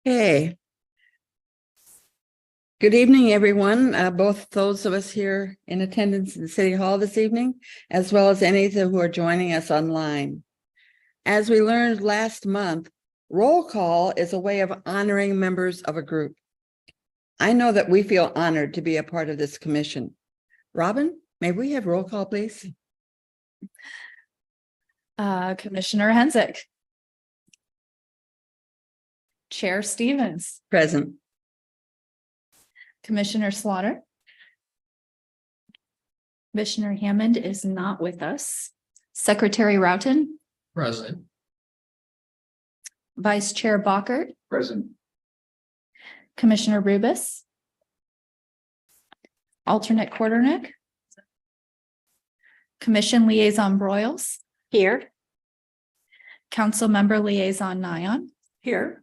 Okay. Good evening, everyone. Both those of us here in attendance in City Hall this evening, as well as any who are joining us online. As we learned last month, roll call is a way of honoring members of a group. I know that we feel honored to be a part of this commission. Robin, may we have roll call, please? Commissioner Hensick. Chair Stevens. Present. Commissioner Slaughter. Commissioner Hammond is not with us. Secretary Roughton. Present. Vice Chair Bockert. Present. Commissioner Rubis. Alternate Quarternick. Commission Liaison Broyles. Here. Council Member Liaison Nyon. Here.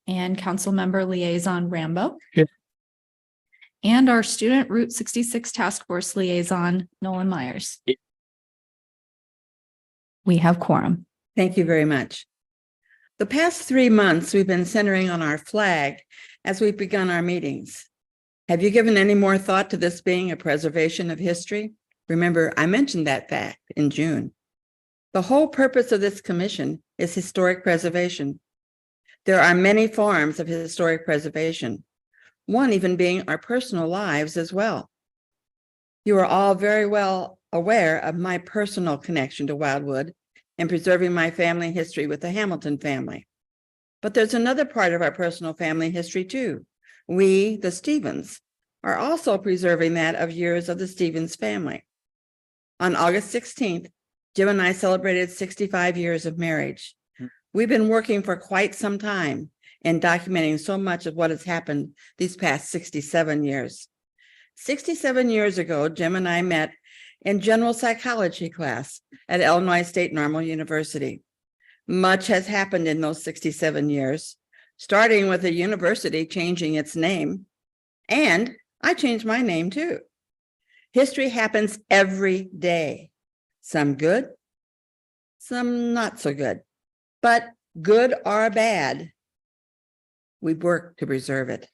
And Council Member Liaison Rambo. Here. And our Student Route 66 Task Force Liaison, Nolan Myers. Here. We have quorum. Thank you very much. The past 3 months, we've been centering on our flag as we've begun our meetings. Have you given any more thought to this being a preservation of history? Remember, I mentioned that fact in June. The whole purpose of this commission is historic preservation. There are many forms of historic preservation, one even being our personal lives as well. You are all very well aware of my personal connection to Wildwood and preserving my family history with the Hamilton family. But there's another part of our personal family history too. We, the Stevens, are also preserving that of years of the Stevens family. On August 16th, Jim and I celebrated 65 years of marriage. We've been working for quite some time and documenting so much of what has happened these past 67 years. 67 years ago, Jim and I met in general psychology class at Illinois State Normal University. Much has happened in those 67 years, starting with the university changing its name, and I changed my name too. History happens every day, some good, some not so good, but good or bad, we work to preserve it.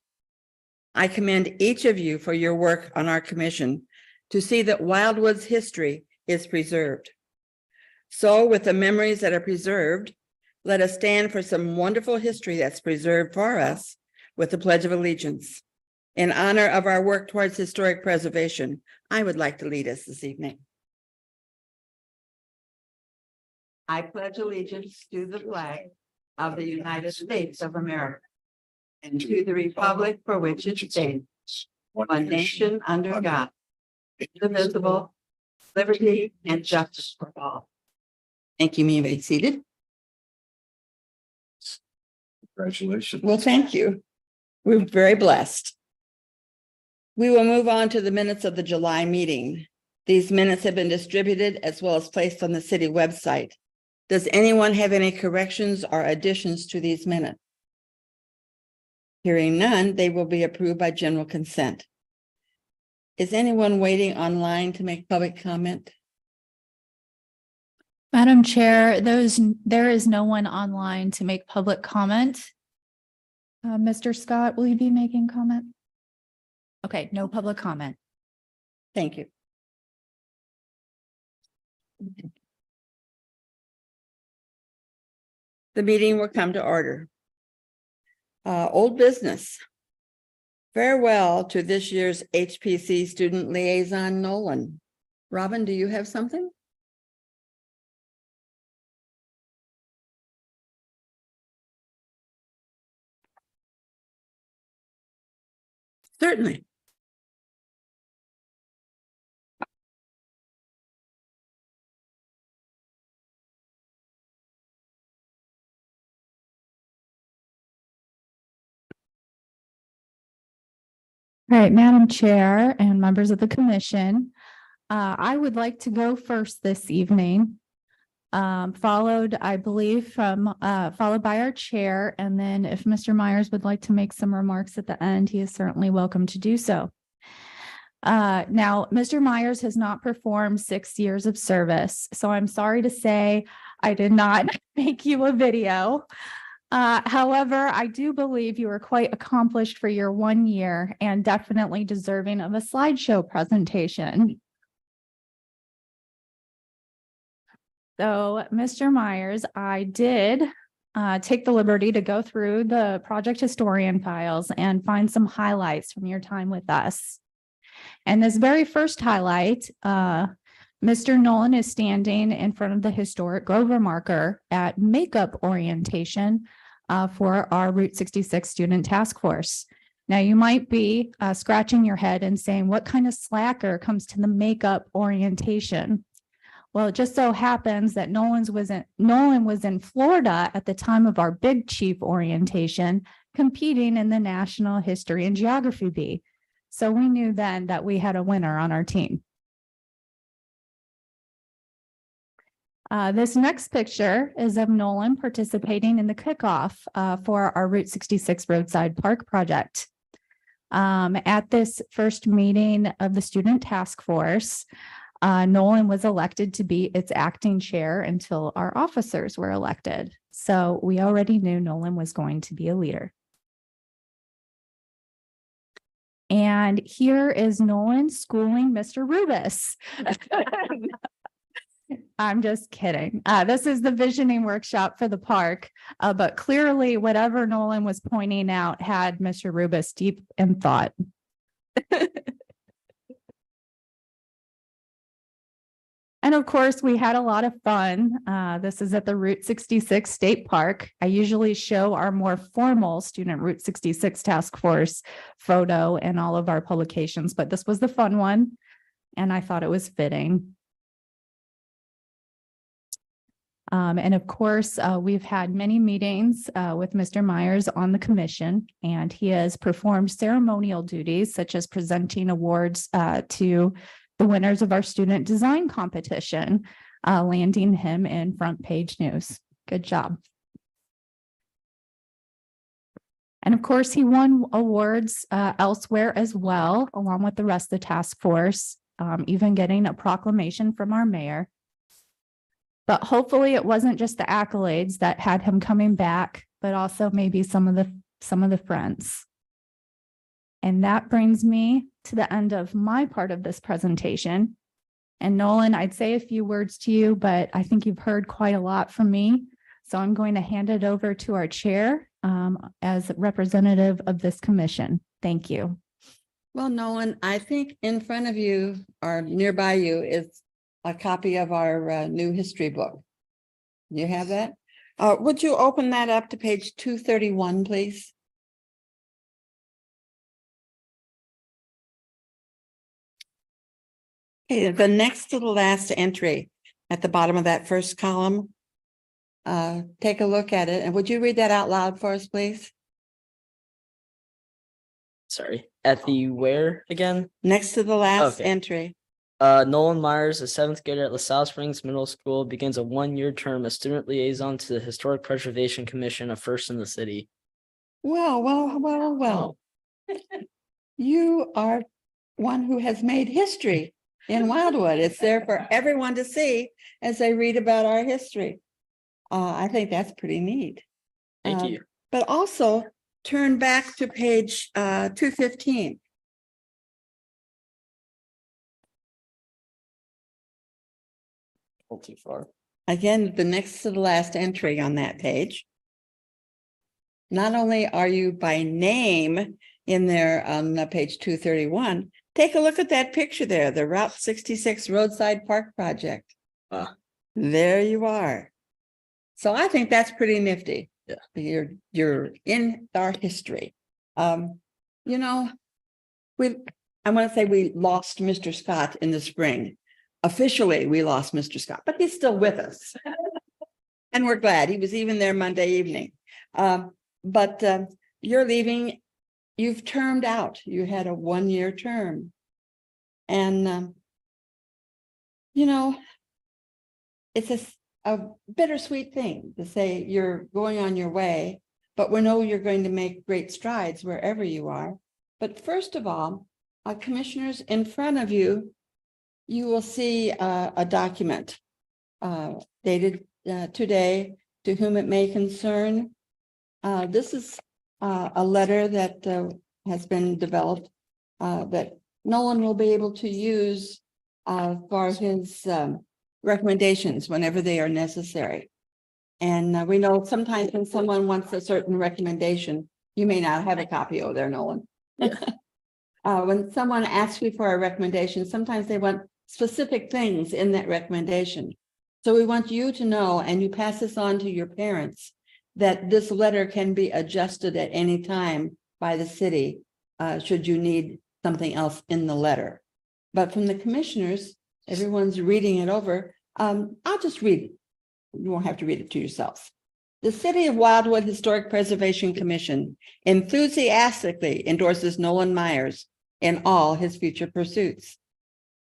I commend each of you for your work on our commission to see that Wildwood's history is preserved. So with the memories that are preserved, let us stand for some wonderful history that's preserved for us with the Pledge of Allegiance. In honor of our work towards historic preservation, I would like to lead us this evening. I pledge allegiance to the flag of the United States of America and to the republic for which it stands, one nation under God, indivisible, liberty and justice for all. Thank you. You may be seated. Congratulations. Well, thank you. We're very blessed. We will move on to the minutes of the July meeting. These minutes have been distributed as well as placed on the city website. Does anyone have any corrections or additions to these minutes? Hearing none, they will be approved by general consent. Is anyone waiting online to make public comment? Madam Chair, there is no one online to make public comment. Mr. Scott, will you be making comment? Okay, no public comment. Thank you. The meeting will come to order. Old business. Farewell to this year's HPC student liaison, Nolan. Robin, do you have something? Certainly. All right, Madam Chair and members of the commission, I would like to go first this evening, followed, I believe, followed by our chair. And then if Mr. Myers would like to make some remarks at the end, he is certainly welcome to do so. Now, Mr. Myers has not performed 6 years of service, so I'm sorry to say I did not make you a video. However, I do believe you were quite accomplished for your 1 year and definitely deserving of a slideshow presentation. So, Mr. Myers, I did take the liberty to go through the project historian files and find some highlights from your time with us. And this very first highlight, Mr. Nolan is standing in front of the historic Grover marker at makeup orientation for our Route 66 Student Task Force. Now, you might be scratching your head and saying, what kind of slacker comes to the makeup orientation? Well, it just so happens that Nolan was in Florida at the time of our Big Chief orientation, competing in the National History and Geography Bee. So we knew then that we had a winner on our team. This next picture is of Nolan participating in the kickoff for our Route 66 Roadside Park project. At this first meeting of the Student Task Force, Nolan was elected to be its acting chair until our officers were elected. So we already knew Nolan was going to be a leader. And here is Nolan schooling Mr. Rubus. I'm just kidding. This is the visioning workshop for the park, but clearly whatever Nolan was pointing out had Mr. Rubus deep in thought. And of course, we had a lot of fun. This is at the Route 66 State Park. I usually show our more formal student Route 66 Task Force photo in all of our publications, but this was the fun one, and I thought it was fitting. And of course, we've had many meetings with Mr. Myers on the commission, and he has performed ceremonial duties such as presenting awards to the winners of our student design competition, landing him in front page news. Good job. And of course, he won awards elsewhere as well, along with the rest of the task force, even getting a proclamation from our mayor. But hopefully it wasn't just the accolades that had him coming back, but also maybe some of the friends. And that brings me to the end of my part of this presentation. And Nolan, I'd say a few words to you, but I think you've heard quite a lot from me. So I'm going to hand it over to our chair as representative of this commission. Thank you. Well, Nolan, I think in front of you or nearby you is a copy of our new history book. You have that? Would you open that up to page 231, please? Okay, the next to the last entry at the bottom of that first column. Take a look at it. And would you read that out loud for us, please? Sorry, at the where again? Next to the last Okay. entry. Nolan Myers, a 7th grader at LaSalle Springs Middle School, begins a 1-year term as student liaison to the Historic Preservation Commission, a first in the city. Well. You are one who has made history in Wildwood. It's there for everyone to see as they read about our history. I think that's pretty neat. Thank you. But also turn back to page 215. Not too far. Again, the next to the last entry on that page. Not only are you by name in there on page 231, take a look at that picture there, the Route 66 Roadside Park Project. There you are. So I think that's pretty nifty. Yeah. You're in our history. You know, I want to say we lost Mr. Scott in the spring. Officially, we lost Mr. Scott, but he's still with us. And we're glad. He was even there Monday evening. But you're leaving, you've termed out. You had a 1-year term. And, you know, it's a bittersweet thing to say you're going on your way, but we know you're going to make great strides wherever you are. But first of all, commissioners, in front of you, you will see a document dated today, to whom it may concern. This is a letter that has been developed that Nolan will be able to use for his recommendations whenever they are necessary. And we know sometimes when someone wants a certain recommendation, you may not have a copy over there, Nolan. When someone asks you for a recommendation, sometimes they want specific things in that recommendation. So we want you to know, and you pass this on to your parents, that this letter can be adjusted at any time by the city, should you need something else in the letter. But from the commissioners, everyone's reading it over. I'll just read it. You won't have to read it to yourselves. The City of Wildwood Historic Preservation Commission enthusiastically endorses Nolan Myers in all his future pursuits.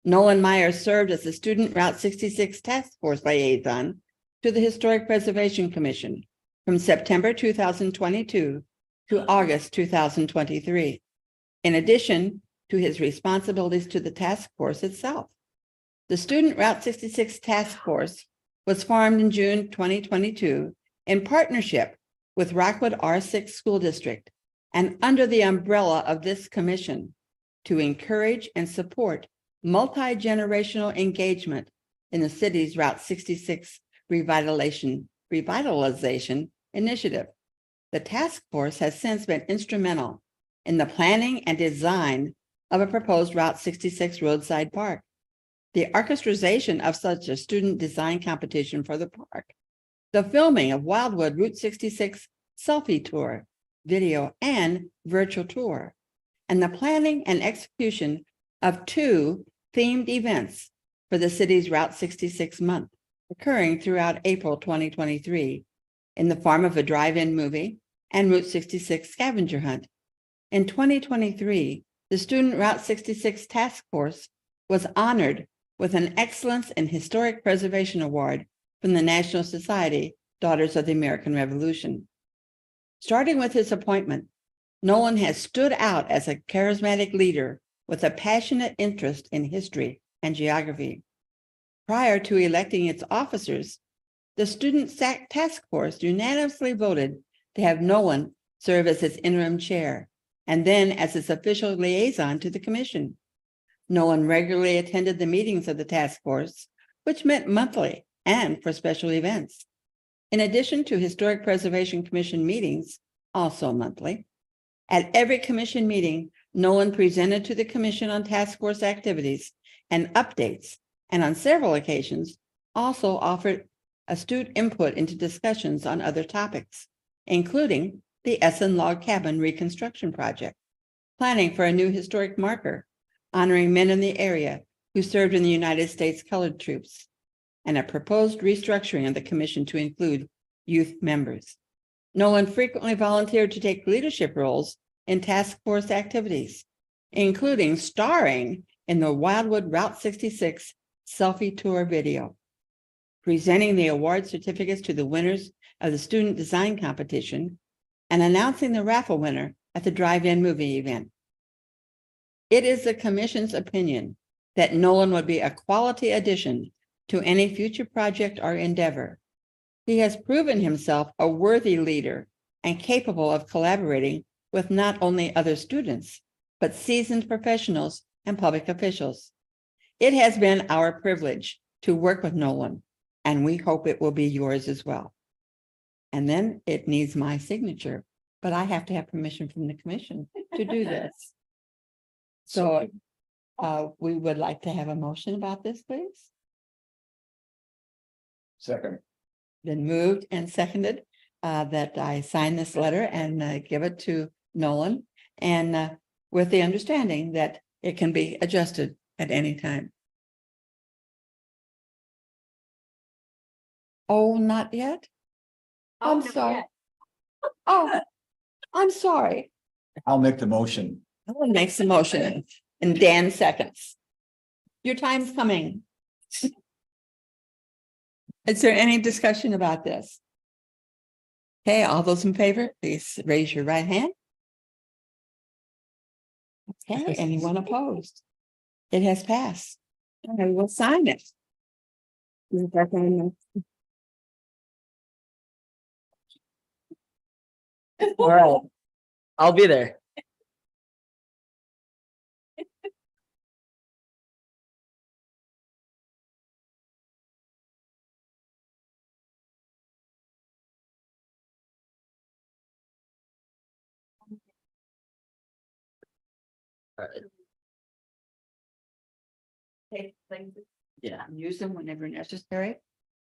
Nolan Myers served as the Student Route 66 Task Force Liaison to the Historic Preservation Commission from September 2022 to August 2023, in addition to his responsibilities to the task force itself. The Student Route 66 Task Force was formed in June 2022 in partnership with Rockwood R6 School District and under the umbrella of this commission to encourage and support multi-generational engagement in the city's Route 66 revitalization initiative. The task force has since been instrumental in the planning and design of a proposed Route 66 roadside park, the orchestration of such a student design competition for the park, the filming of Wildwood Route 66 selfie tour, video, and virtual tour, and the planning and execution of 2 themed events for the city's Route 66 month, occurring throughout April 2023, in the form of a drive-in movie and Route 66 scavenger hunt. In 2023, the Student Route 66 Task Force was honored with an Excellence in Historic Preservation Award from the National Society Daughters of the American Revolution. Starting with his appointment, Nolan has stood out as a charismatic leader with a passionate interest in history and geography. Prior to electing its officers, the Student Task Force unanimously voted to have Nolan serve as its interim chair and then as its official liaison to the commission. Nolan regularly attended the meetings of the task force, which met monthly and for special events. In addition to Historic Preservation Commission meetings, also monthly, at every commission meeting, Nolan presented to the commission on task force activities and updates, and on several occasions also offered astute input into discussions on other topics, including the Essen Log Cabin reconstruction project, planning for a new historic marker honoring men in the area who served in the United States colored troops, and a proposed restructuring of the commission to include youth members. Nolan frequently volunteered to take leadership roles in task force activities, including starring in the Wildwood Route 66 selfie tour video, presenting the award certificates to the winners of the student design competition, and announcing the raffle winner at the drive-in movie event. It is the commission's opinion that Nolan would be a quality addition to any future project or endeavor. He has proven himself a worthy leader and capable of collaborating with not only other students, but seasoned professionals and public officials. It has been our privilege to work with Nolan, and we hope it will be yours as well. And then it needs my signature, but I have to have permission from the commission to do this. So we would like to have a motion about this, please. Second. Been moved and seconded that I sign this letter and give it to Nolan, and with the understanding that it can be adjusted at any time. Oh, not yet? I'm sorry. Oh, I'm sorry. I'll make the motion. Nolan makes the motion and Dan seconds. Your time's coming. Is there any discussion about this? Okay, all those in favor, please raise your right hand. Okay, anyone opposed? It has passed. Okay, we'll sign it. All right. I'll be there. All right. Take things, Yeah. use them whenever necessary.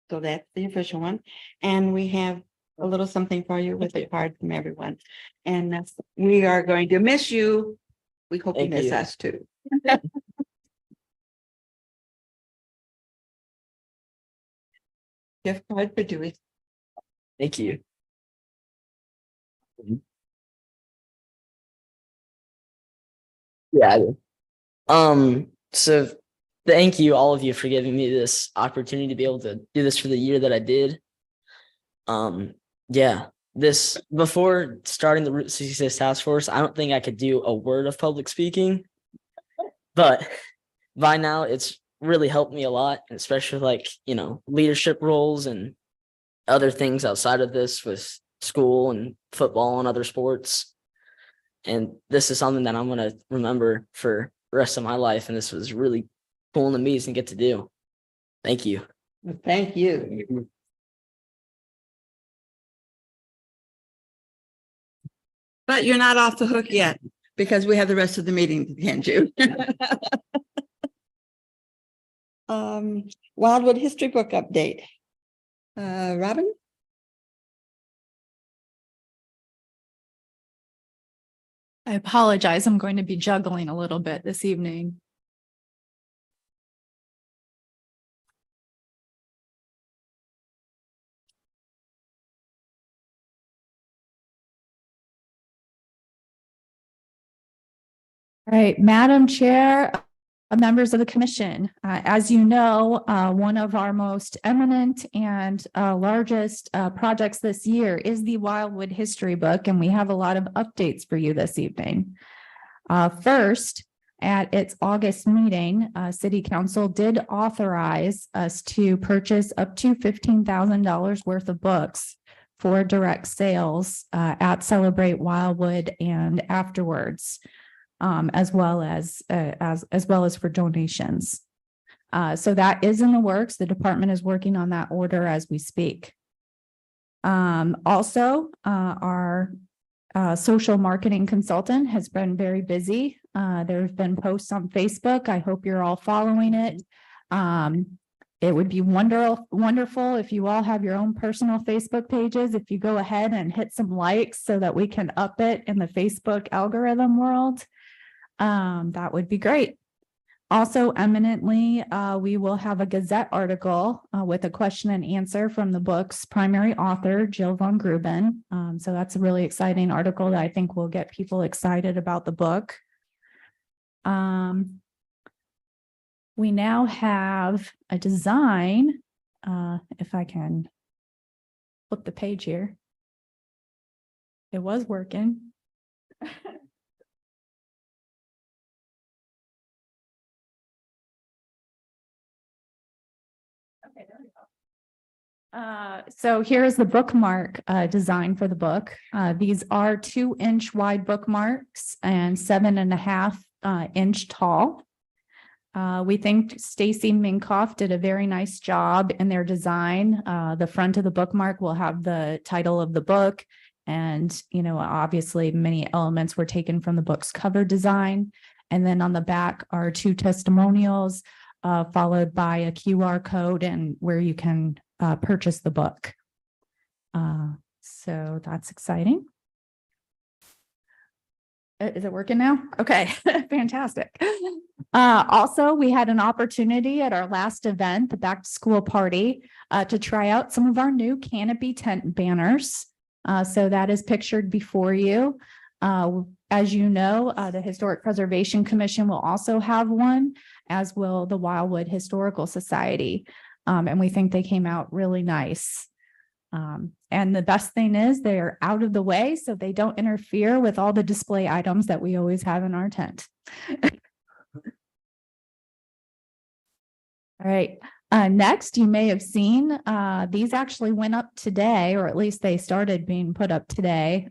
So that's the official one. And we have a little something for you with a card from everyone. And that's, we are going to miss you. We hope you Thank miss you. us too. Gift card for Dewey. Thank you. Yeah. I did. So thank you, all of you, for giving me this opportunity to be able to do this for the year that I did. Yeah, this before starting the Route 66 task force, I don't think I could do a word of public speaking, but by now it's really helped me a lot, especially like, leadership roles and other things outside of this with school and football and other sports. And this is something that I'm going to remember for the rest of my life. And this was really cool and amazing to get to do. Thank you. Thank you. But you're not off the hook yet because we have the rest of the meeting to attend to. Wildwood History Book update. Robin? I apologize. I'm going to be juggling a little bit this evening. All right, Madam Chair, members of the commission, as you know, one of our most eminent and largest projects this year is the Wildwood History Book, and we have a lot of updates for you this evening. First, at its August meeting, City Council did authorize us to purchase up to $15,000 worth of books for direct sales at Celebrate Wildwood and afterwards. As well as for donations. So that is in the works. The department is working on that order as we speak. Also, our social marketing consultant has been very busy. There have been posts on Facebook. I hope you're all following it. It would be wonderful if you all have your own personal Facebook pages. If you go ahead and hit some likes so that we can up it in the Facebook algorithm world. That would be great. Also eminently, we will have a Gazette article with a question and answer from the book's primary author, Jill von Gruben. So that's a really exciting article that I think will get people excited about the book. We now have a design, if I can flip the page here. It was working. Okay, there we go. So here's the bookmark design for the book. These are 2-inch wide bookmarks and 7.5-inch tall. We think Stacy Minkoff did a very nice job in their design. The front of the bookmark will have the title of the book, and obviously many elements were taken from the book's cover design. And then on the back are 2 testimonials, followed by a QR code and where you can purchase the book. So that's exciting. Is it working now? Okay, fantastic. Also, we had an opportunity at our last event, the back to school party, to try out some of our new canopy tent banners. So that is pictured before you. As you know, the Historic Preservation Commission will also have one, as will the Wildwood Historical Society. And we think they came out really nice. And the best thing is they're out of the way, so they don't interfere with all the display items that we always have in our tent. All right. Next, you may have seen, these actually went up today, or at least they started being put up today.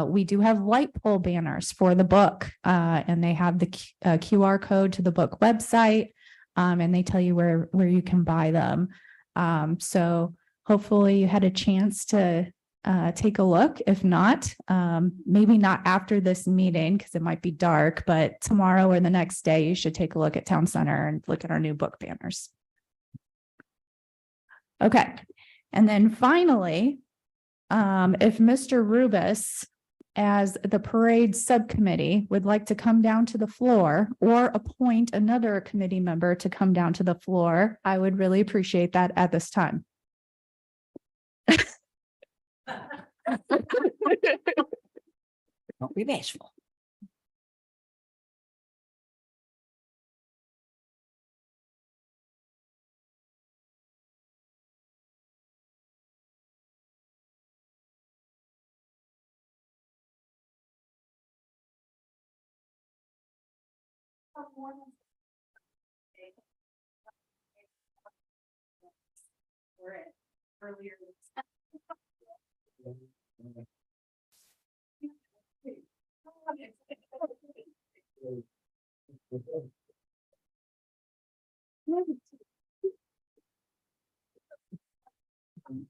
We do have light pole banners for the book, and they have the QR code to the book website, and they tell you where you can buy them. So hopefully you had a chance to take a look. If not, maybe not after this meeting because it might be dark, but tomorrow or the next day, you should take a look at Town Center and look at our new book banners. Okay, and then finally, if Mr. Rubus, as the parade subcommittee, would like to come down to the floor or appoint another committee member to come down to the floor, I would really appreciate that at this time. Don't be bashful.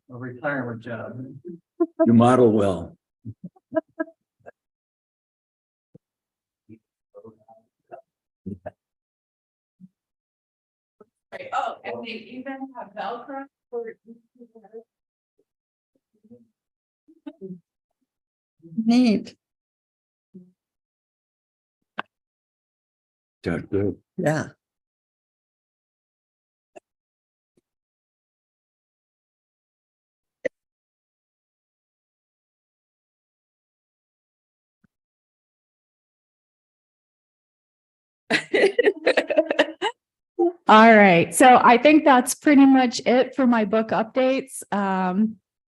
A retirement job. You model well. Oh, and they even have Velcro for. Neat. Good. Yeah. All right, so I think that's pretty much it for my book updates.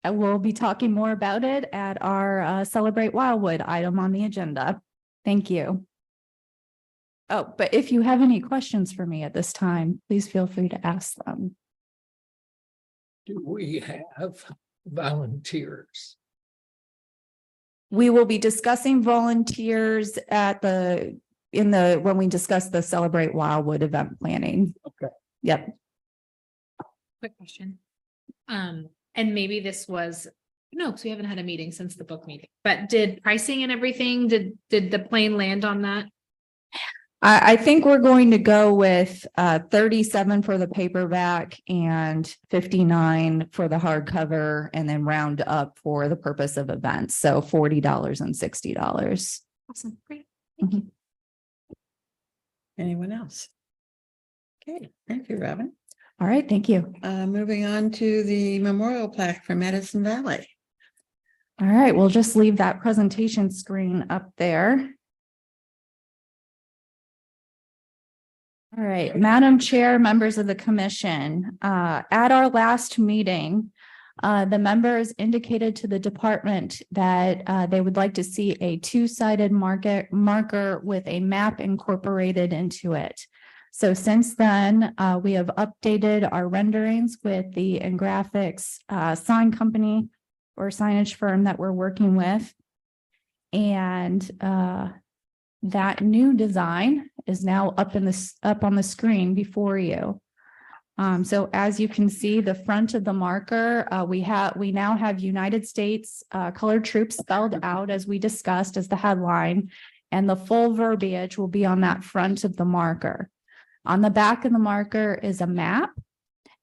I will be talking more about it at our Celebrate Wildwood item on the agenda. Thank you. Oh, but if you have any questions for me at this time, please feel free to ask them. Do we have volunteers? We will be discussing volunteers at when we discuss the Celebrate Wildwood event planning. Okay. Yep. Quick question. And maybe this was, no, because we haven't had a meeting since the book meeting, but did pricing and everything, did the plane land on that? I think we're going to go with 37 for the paperback and 59 for the hardcover, and then round up for the purpose of events. So $40 and $60. Awesome, great. Anyone else? Okay, thank you, Robin. All right, thank you. Moving on to the memorial plaque for Madison Valley. All right, we'll just leave that presentation screen up there. All right, Madam Chair, members of the commission, at our last meeting, the members indicated to the department that they would like to see a two-sided marker with a map incorporated into it. So since then, we have updated our renderings with the Graphics sign company or signage firm that we're working with. And that new design is now up on the screen before you. So as you can see, the front of the marker, we now have United States colored troops spelled out as we discussed as the headline, and the full verbiage will be on that front of the marker. On the back of the marker is a map,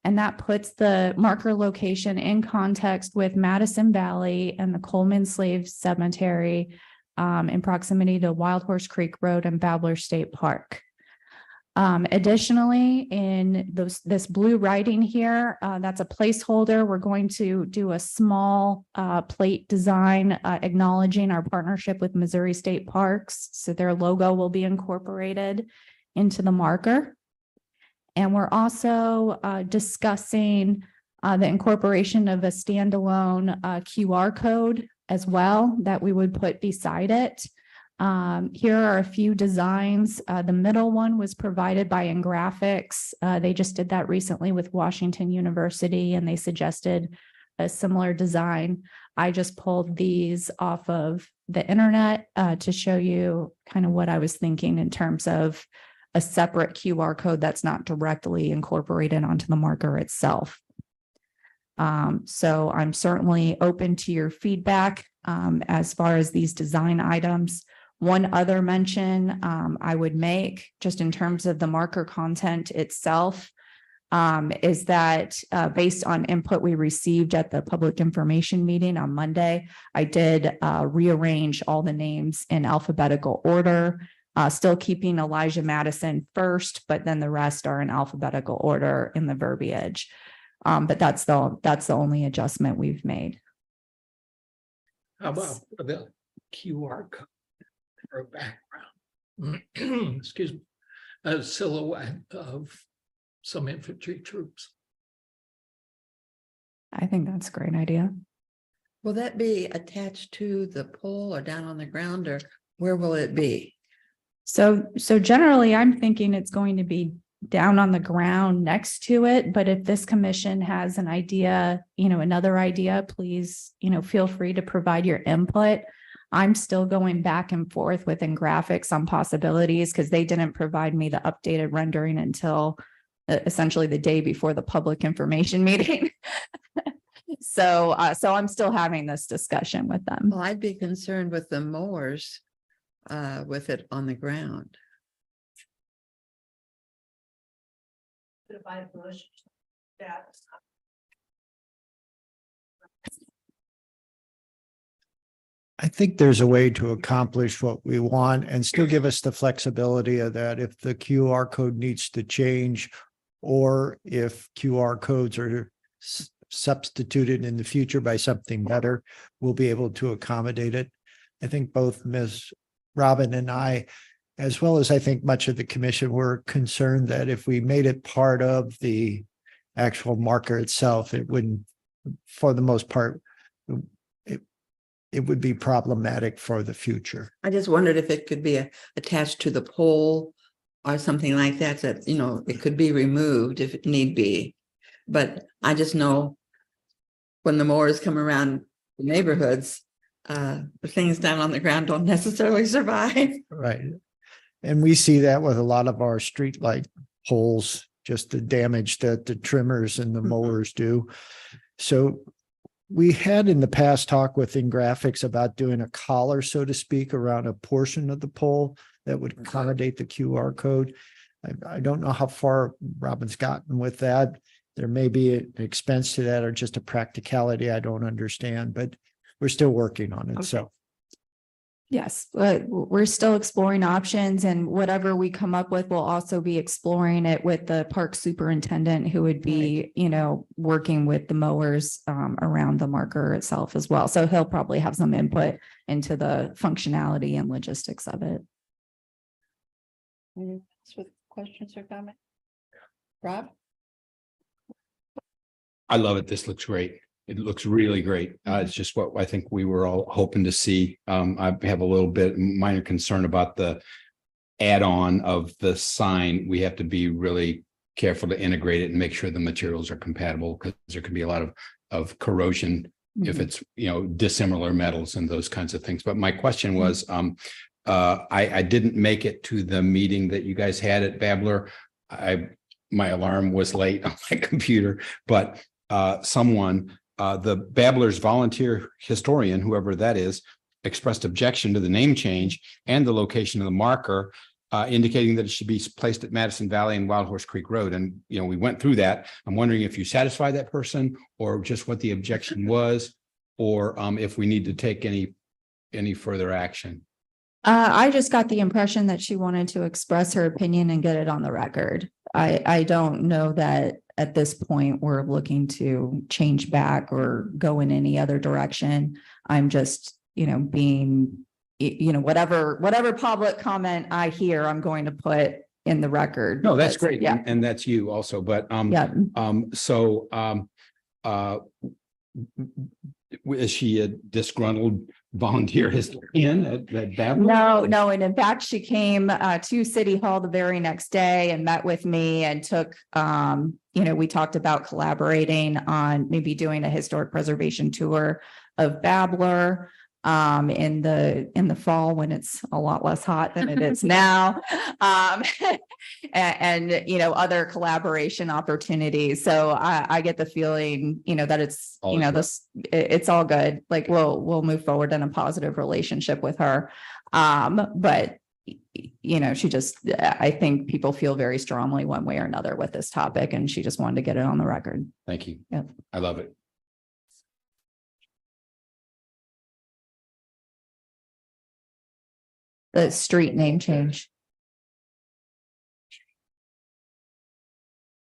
and that puts the marker location in context with Madison Valley and the Coleman Slave Cemetery in proximity to Wild Horse Creek Road and Babbler State Park. Additionally, in this blue writing here, that's a placeholder. We're going to do a small plate design acknowledging our partnership with Missouri State Parks. So their logo will be incorporated into the marker. And we're also discussing the incorporation of a standalone QR code as well that we would put beside it. Here are a few designs. The middle one was provided by Ingraphics. They just did that recently with Washington University, and they suggested a similar design. I just pulled these off of the internet to show you kind of what I was thinking in terms of a separate QR code that's not directly incorporated onto the marker itself. So I'm certainly open to your feedback as far as these design items. One other mention I would make just in terms of the marker content itself is that based on input we received at the public information meeting on Monday, I did rearrange all the names in alphabetical order, still keeping Elijah Madison first, but then the rest are in alphabetical order in the verbiage. But that's the only adjustment we've made. How about the QR code or background? Excuse me, a silhouette of some infantry troops. I think that's a great idea. Will that be attached to the pole or down on the ground, or where will it be? So generally, I'm thinking it's going to be down on the ground next to it. But if this commission has an idea, another idea, please, feel free to provide your input. I'm still going back and forth with Ingraphics on possibilities because they didn't provide me the updated rendering until essentially the day before the public information meeting. So I'm still having this discussion with them. Well, I'd be concerned with the mowers with it on the ground. I think there's a way to accomplish what we want and still give us the flexibility of that if the QR code needs to change, or if QR codes are substituted in the future by something better, we'll be able to accommodate it. I think both Ms. Robin and I, as well as I think much of the commission, were concerned that if we made it part of the actual marker itself, it wouldn't, for the most part, it would be problematic for the future. I just wondered if it could be attached to the pole or something like that, it could be removed if it need be. But I just know when the mowers come around the neighborhoods, the things down on the ground don't necessarily survive. Right. And we see that with a lot of our street light poles, just the damage that the trimmers and the mowers do. So we had in the past talk with Ingraphics about doing a collar, so to speak, around a portion of the pole that would accommodate the QR code. I don't know how far Robin's gotten with that. There may be an expense to that or just a practicality I don't understand, but we're still working on it. Okay. So Yes, we're still exploring options, and whatever we come up with, we'll also be exploring it with the park superintendent, who would be, working with the mowers around the marker itself as well. So he'll probably have some input into the functionality and logistics of it. Any questions or comments? Rob? I love it. This looks great. It looks really great. It's just what I think we were all hoping to see. I have a little bit minor concern about the add-on of the sign. We have to be really careful to integrate it and make sure the materials are compatible, because there could be a lot of corrosion if it's, dissimilar metals and those kinds of things. But my question was, I didn't make it to the meeting that you guys had at Babbler. My alarm was late on my computer, but the Babbler's volunteer historian, whoever that is, expressed objection to the name change and the location of the marker, indicating that it should be placed at Madison Valley and Wild Horse Creek Road. And, we went through that. I'm wondering if you satisfy that person, or just what the objection was, or if we need to take any further action. I just got the impression that she wanted to express her opinion and get it on the record. I don't know that at this point we're looking to change back or go in any other direction. I'm just, being, whatever public comment I hear, I'm going to put in the record. No, that's because, great. Yeah. And that's you also. But Yeah. Is she a disgruntled volunteer historian at Babel? No, and in fact, she came to City Hall the very next day and met with me and took, we talked about collaborating on maybe doing a historic preservation tour of Babbler in the fall when it's a lot less hot than it is now. And other collaboration opportunities. So I get the feeling, that it's, All is well. it's all good. Like we'll move forward in a positive relationship with her. But she just, I think people feel very strongly one way or another with this topic, and she just wanted to get it on the record. Thank you. Yep. I love it. The street name change.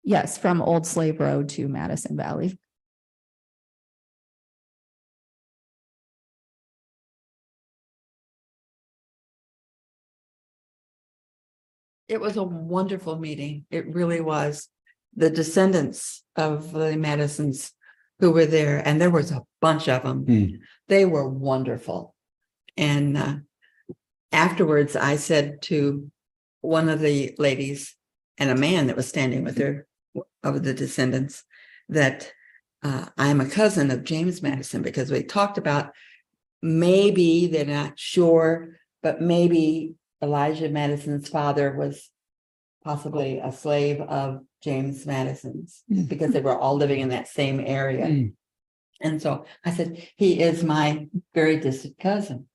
Yes, from Old Slave Road to Madison Valley. It was a wonderful meeting. It really was. The descendants of the Madisons who were there, and there was a bunch of them. Mm. They were wonderful. And afterwards, I said to one of the ladies and a man that was standing with her of the descendants that I am a cousin of James Madison, because we talked about maybe they're not sure, but maybe Elijah Madison's father was possibly a slave of James Madison's, because they were all living in that same area. Mm. And so I said, he is my very distant cousin.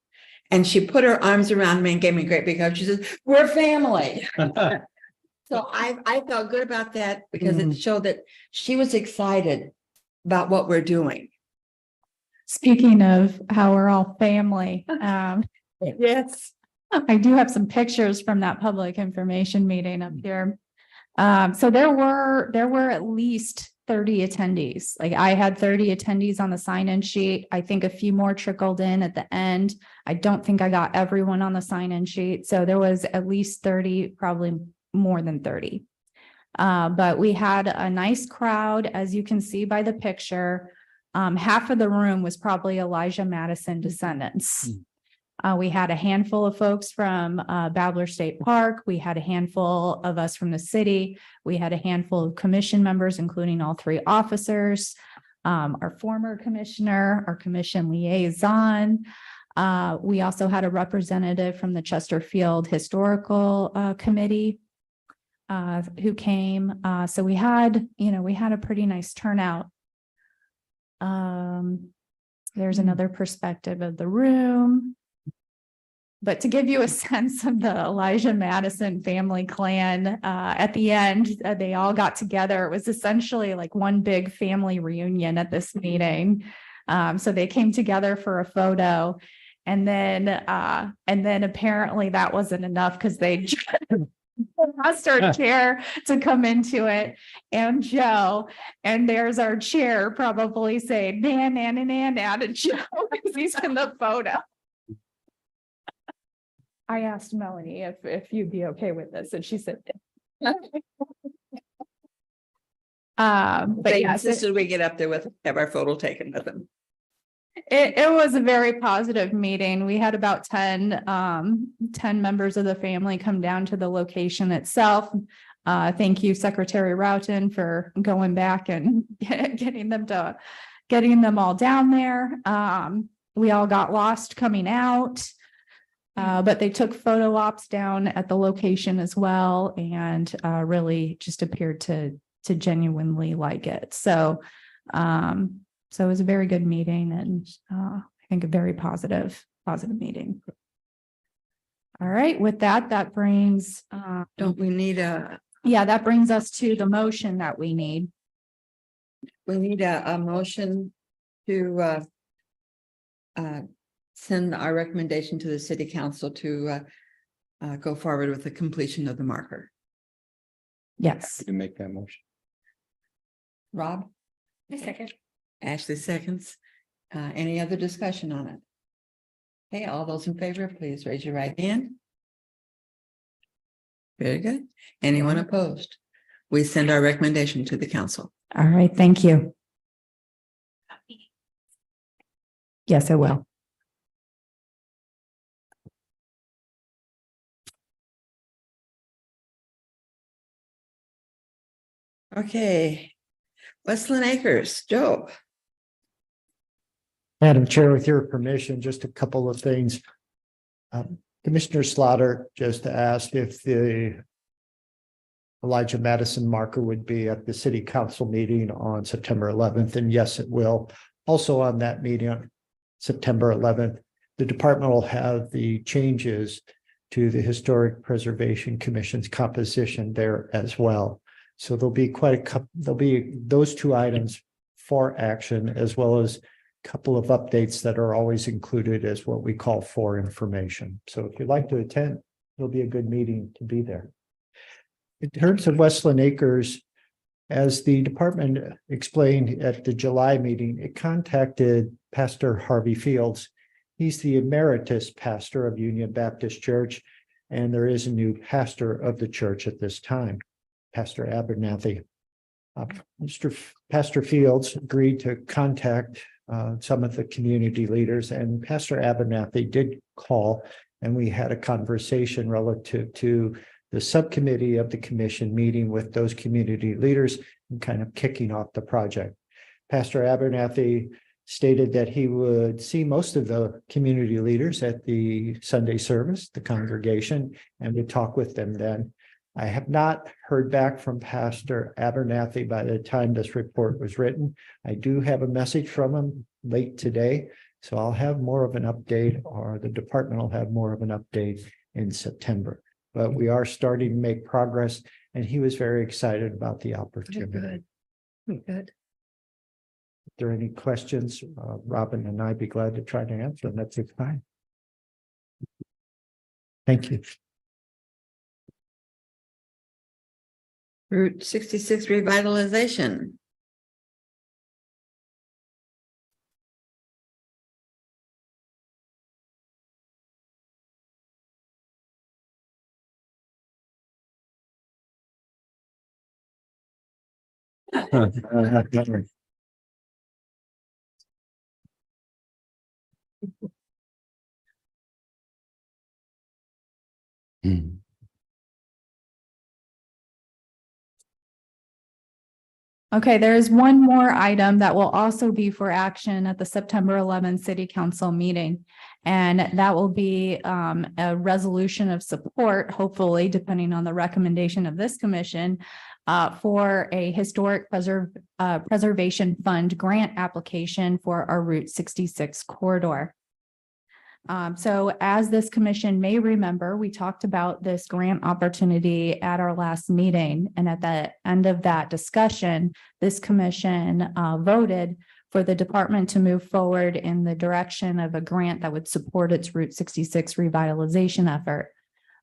And she put her arms around me and gave me a great big hug. She said, we're family. So I felt good about that, because it showed that she was excited about what we're doing. Speaking of how we're all family, Yes. I do have some pictures from that public information meeting up here. So there were at least 30 attendees. Like I had 30 attendees on the sign-in sheet. I think a few more trickled in at the end. I don't think I got everyone on the sign-in sheet. So there was at least 30, probably more than 30. But we had a nice crowd, as you can see by the picture. Half of the room was probably Elijah Madison descendants. We had a handful of folks from Babbler State Park. We had a handful of us from the city. We had a handful of commission members, including all 3 officers, our former commissioner, our commission liaison. We also had a representative from the Chesterfield Historical Committee who came. So we had a pretty nice turnout. There's another perspective of the room. But to give you a sense of the Elijah Madison family clan, at the end, they all got together. It was essentially like one big family reunion at this meeting. So they came together for a photo, and then apparently that wasn't enough, because they asked our chair to come into it, and Joe, and there's our chair probably saying, "Nan, Nan, and Nan, and Joe," because he's in the photo. I asked Melanie if you'd be okay with this, and she said, but They yes, insisted we get up there have our photo taken with them. it was a very positive meeting. We had about 10 members of the family come down to the location itself. Thank you, Secretary Roughton, for going back and getting them all down there. We all got lost coming out. But they took photo ops down at the location as well, and really just appeared to genuinely like it. So it was a very good meeting, and I think a very positive meeting. All right, with that brings Don't we need that brings us to the motion that we need. a motion to send our recommendation to the city council to go forward with the completion of the marker. Yes. You can make that motion. Rob? Second. Ashley seconds. Any other discussion on it? Okay, all those in favor, please raise your right hand. Very good. Anyone opposed? We send our recommendation to the council. All right, thank you. Yes, I will. Okay. Westland Acres, Joe. Madam Chair, with your permission, just a couple of things. Commissioner Slaughter just asked if the Elijah Madison marker would be at the city council meeting on September 11th, and yes, it will. Also on that meeting on September 11th, the department will have the changes to the Historic Preservation Commission's composition there as well. So there'll be quite a couple, there'll be those two items for action, as well as a couple of updates that are always included as what we call for information. So if you'd like to attend, it'll be a good meeting to be there. In terms of Westland Acres, as the department explained at the July meeting, it contacted Pastor Harvey Fields. He's the emeritus pastor of Union Baptist Church, and there is a new pastor of the church at this time, Pastor Abernathy. Pastor Fields agreed to contact some of the community leaders, and Pastor Abernathy did call, and we had a conversation relative to the subcommittee of the commission meeting with those community leaders and kind of kicking off the project. Pastor Abernathy stated that he would see most of the community leaders at the Sunday service, the congregation, and would talk with them then. I have not heard back from Pastor Abernathy by the time this report was written. I do have a message from him late today, so I'll have more of an update, or the department will have more of an update in September. But we are starting to make progress, and he was very excited about the opportunity. Good. If there are any questions, Robin and I'd be glad to try to answer them. That's fine. Thank you. Route 66 revitalization. Hmm. Okay, there is one more item that will also be for action at the September 11th City Council meeting. And that will be a resolution of support, hopefully, depending on the recommendation of this commission, for a historic preservation fund grant application for our Route 66 corridor. So as this commission may remember, we talked about this grant opportunity at our last meeting. And at the end of that discussion, this commission voted for the department to move forward in the direction of a grant that would support its Route 66 revitalization effort.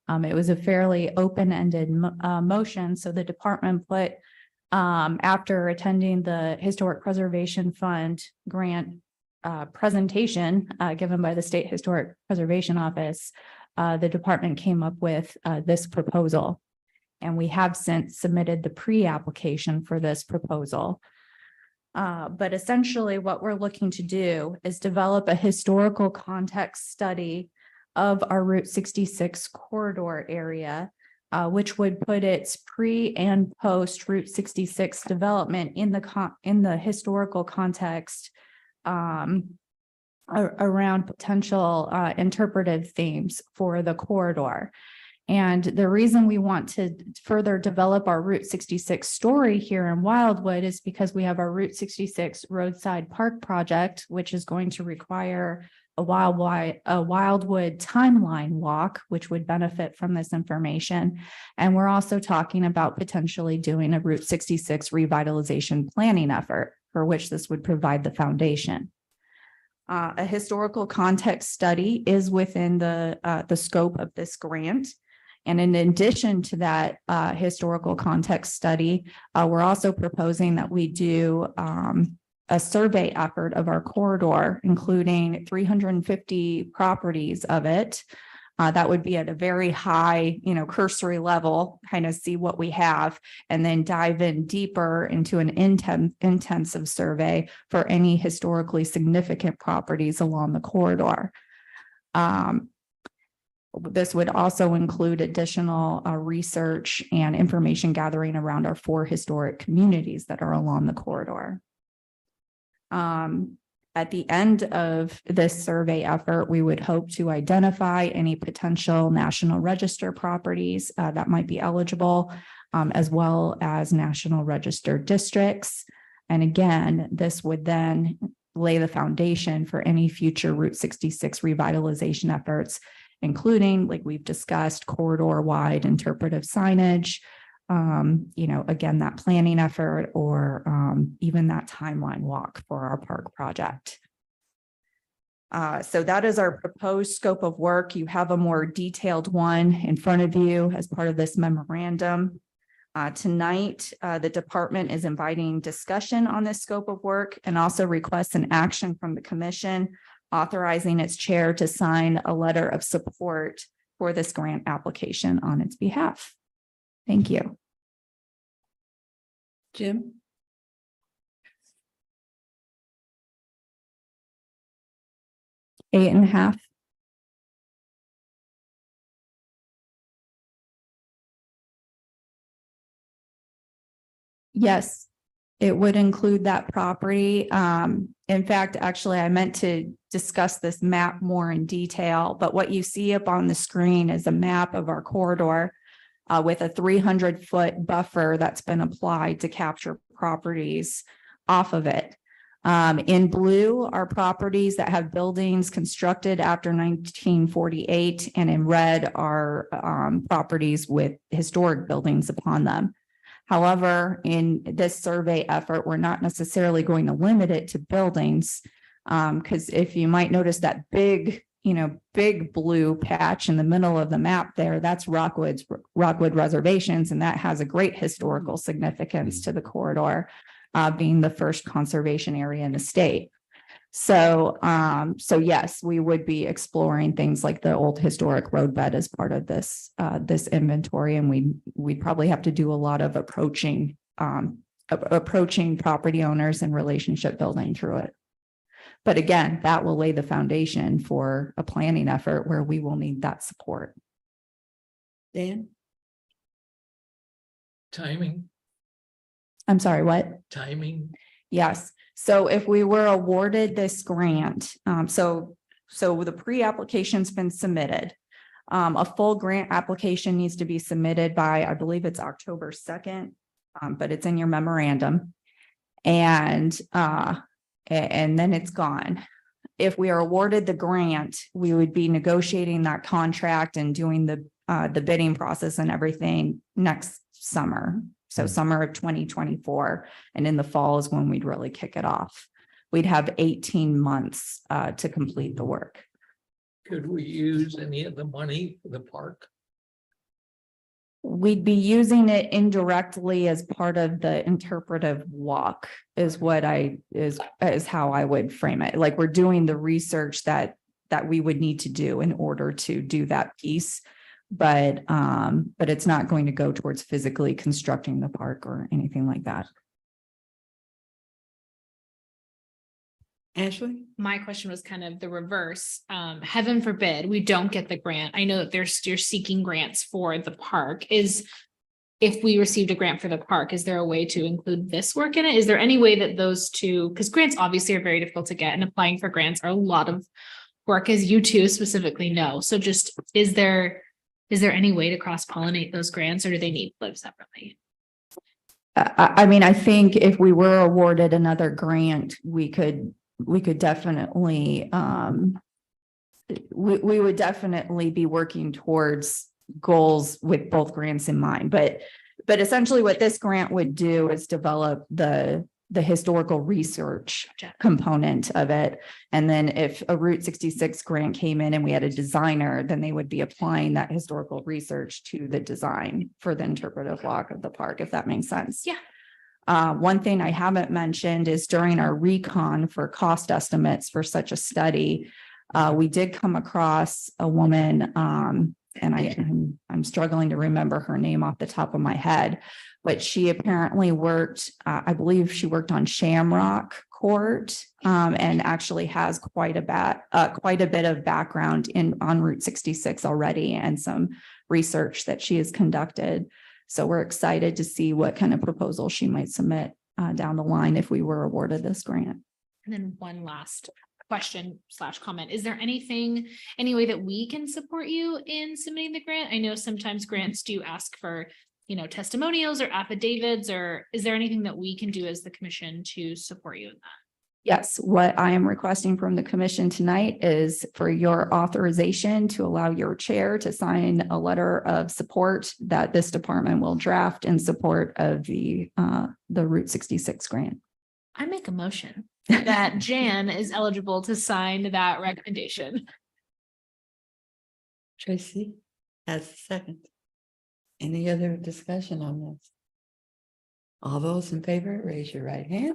It was a fairly open-ended motion. So the department put, after attending the Historic Preservation Fund grant presentation given by the State Historic Preservation Office, the department came up with this proposal. And we have since submitted the pre-application for this proposal. But essentially what we're looking to do is develop a historical context study of our Route 66 corridor area, which would put its pre and post Route 66 development in the historical context around potential interpretive themes for the corridor. And the reason we want to further develop our Route 66 story here in Wildwood is because we have our Route 66 roadside park project, which is going to require a Wildwood timeline walk, which would benefit from this information. And we're also talking about potentially doing a Route 66 revitalization planning effort, for which this would provide the foundation. A historical context study is within the scope of this grant. And in addition to that historical context study, we're also proposing that we do a survey effort of our corridor, including 350 properties of it, That would be at a very high, cursory level, kind of see what we have, and then dive in deeper into an intensive survey for any historically significant properties along the corridor. This would also include additional research and information gathering around our 4 historic communities that are along the corridor. At the end of this survey effort, we would hope to identify any potential National Register properties that might be eligible, as well as National Register districts. And again, this would then lay the foundation for any future Route 66 revitalization efforts, including, like we've discussed, corridor-wide interpretive signage, again, that planning effort, or even that timeline walk for our park project. So that is our proposed scope of work. You have a more detailed one in front of you as part of this memorandum. Tonight, the department is inviting discussion on this scope of work and also requests an action from the commission authorizing its chair to sign a letter of support for this grant application on its behalf. Thank you. Jim? Eight and a half. Yes, it would include that property. In fact, actually, I meant to discuss this map more in detail, but what you see up on the screen is a map of our corridor with a 300-foot buffer that's been applied to capture properties off of it. In blue are properties that have buildings constructed after 1948, and in red are properties with historic buildings upon them. However, in this survey effort, we're not necessarily going to limit it to buildings, because if you might notice that big blue patch in the middle of the map there, that's Rockwood Reservations, and that has a great historical significance to the corridor, being the first conservation area in the state. So yes, we would be exploring things like the old historic roadbed as part of this inventory, and we'd probably have to do a lot of approaching property owners and relationship building through it. But again, that will lay the foundation for a planning effort where we will need that support. Dan? Timing, I'm sorry, what? timing. Yes. So if we were awarded this grant, so the pre-application's been submitted. A full grant application needs to be submitted by, I believe it's October 2nd, but it's in your memorandum. And then it's gone. If we are awarded the grant, we would be negotiating that contract and doing the bidding process and everything next summer. So summer of 2024, and in the fall is when we'd really kick it off. We'd have 18 months to complete the work. Could we use any of the money for the park? We'd be using it indirectly as part of the interpretive walk is how I would frame it. Like, we're doing the research that we would need to do in order to do that piece. But it's not going to go towards physically constructing the park or anything like that. Ashley? My question was kind of the reverse. Heaven forbid we don't get the grant. I know that you're seeking grants for the park. If we received a grant for the park, is there a way to include this work in it? Is there any way that those two, because grants obviously are very difficult to get, and applying for grants are a lot of work, as you two specifically know. So just, is there any way to cross-pollinate those grants, or do they need to live separately? I mean, I think if we were awarded another grant, we could definitely, we would definitely be working towards goals with both grants in mind. But essentially what this grant would do is develop the historical research component of it. And then if a Route 66 grant came in and we had a designer, then they would be applying that historical research to the design for the interpretive walk of the park, if that makes sense. Yeah. One thing I haven't mentioned is during our recon for cost estimates for such a study, We did come across a woman, and I'm struggling to remember her name off the top of my head, but she apparently worked, I believe she worked on Shamrock Court, and actually has quite a bit of background on Route 66 already, and some research that she has conducted. So we're excited to see what kind of proposal she might submit down the line if we were awarded this grant. And then one last question/comment. Is there any way that we can support you in submitting the grant? I know sometimes grants do ask for, testimonials or affidavits, or is there anything that we can do as the commission to support you in that? Yes, what I am requesting from the commission tonight is for your authorization to allow your chair to sign a letter of support that this department will draft in support of the Route 66 grant. I make a motion that Jan is eligible to sign that recommendation. Tracy has a second. Any other discussion on this? All those in favor, raise your right hand.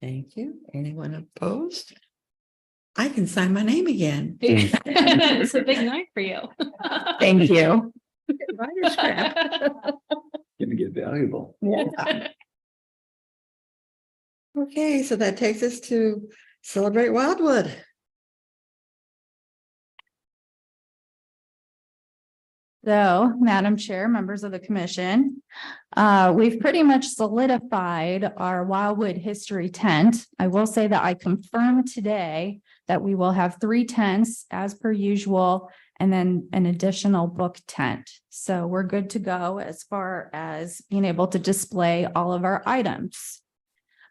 Thank you. Anyone opposed? I can sign my name again. It's a big night for you. Thank you. Writer's cramp. Gonna get valuable. Okay, so that takes us to Celebrate Wildwood. So, Madam Chair, members of the commission, we've pretty much solidified our Wildwood History tent. I will say that I confirmed today that we will have 3 tents as per usual, and then an additional book tent. So we're good to go as far as being able to display all of our items.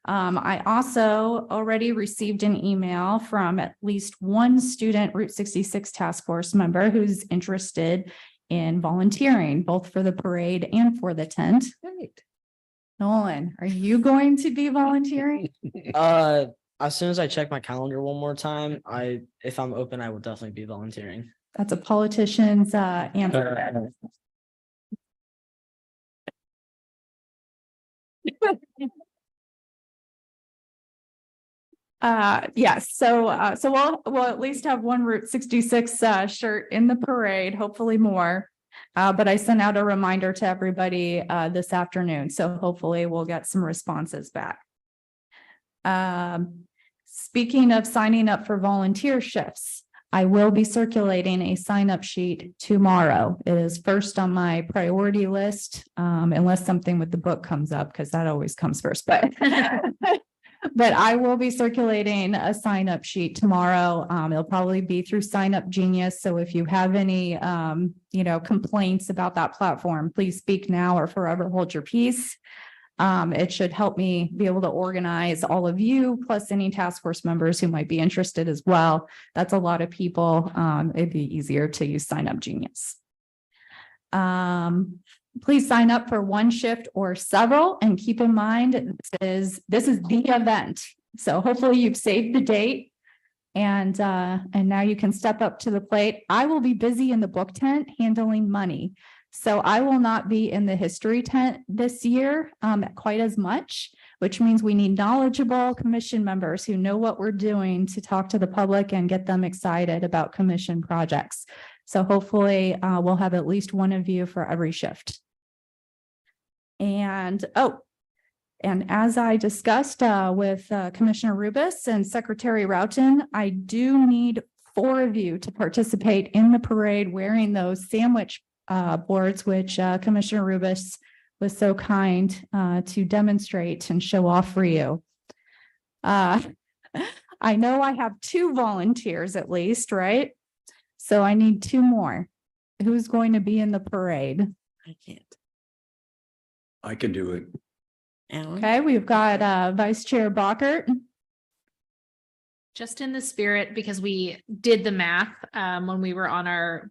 I also already received an email from at least one student Route 66 task force member who's interested in volunteering, both for the parade and for the tent. Great. Nolan, are you going to be volunteering? As soon as I check my calendar one more time, if I'm open, I will definitely be volunteering. That's a politician's answer. Yes, so we'll at least have one Route 66 shirt in the parade, hopefully more. But I sent out a reminder to everybody this afternoon, so hopefully we'll get some responses back. Speaking of signing up for volunteer shifts, I will be circulating a sign-up sheet tomorrow. It is first on my priority list, unless something with the book comes up, because that always comes first, but but I will be circulating a sign-up sheet tomorrow. It'll probably be through Sign Up Genius. So if you have any, complaints about that platform, please speak now or forever hold your peace. It should help me be able to organize all of you, plus any task force members who might be interested as well. That's a lot of people. It'd be easier to use Sign Up Genius. Please sign up for one shift or several, and keep in mind, this is the event. So hopefully you've saved the date, and now you can step up to the plate. I will be busy in the book tent handling money. So I will not be in the history tent this year quite as much, which means we need knowledgeable commission members who know what we're doing to talk to the public and get them excited about commission projects. So hopefully we'll have at least one of you for every shift. And as I discussed with Commissioner Rubus and Secretary Roughton, I do need 4 of you to participate in the parade wearing those sandwich boards, which Commissioner Rubus was so kind to demonstrate and show off for you. I know I have 2 volunteers at least, right? So I need 2 more. Who's going to be in the parade? I can't. I can do it. Alan? Okay, we've got Vice Chair Bockert. Just in the spirit, because we did the math when we were on our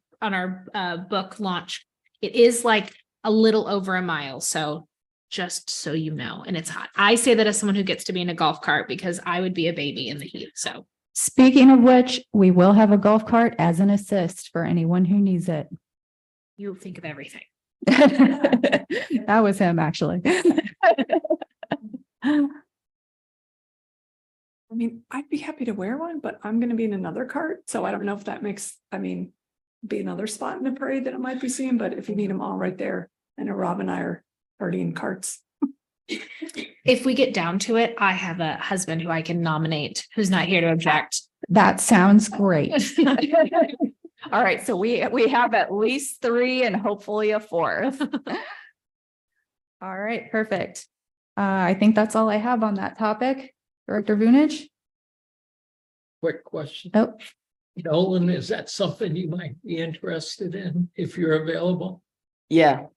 book launch. It is like a little over a mile. So just so you know, and it's hot. I say that as someone who gets to be in a golf cart because I would be a baby in the heat. So Speaking of which, we will have a golf cart as an assist for anyone who needs it. you think of everything. That was him, actually. mean, I'd be happy to wear one, but I'm gonna be in another cart, so I don't know if that makes, be another spot in the parade that it might be seen, but if you need them all right there, I know Rob and I are already in carts. If we get down to it, I have a husband who I can nominate who's not here to object. That sounds great. All right, so we have at least 3 and hopefully a 4th. All right, perfect. I think that's all I have on that topic. Director Vunich? Quick question. Oh, Nolan, is that something you might be interested in if you're available? Yeah.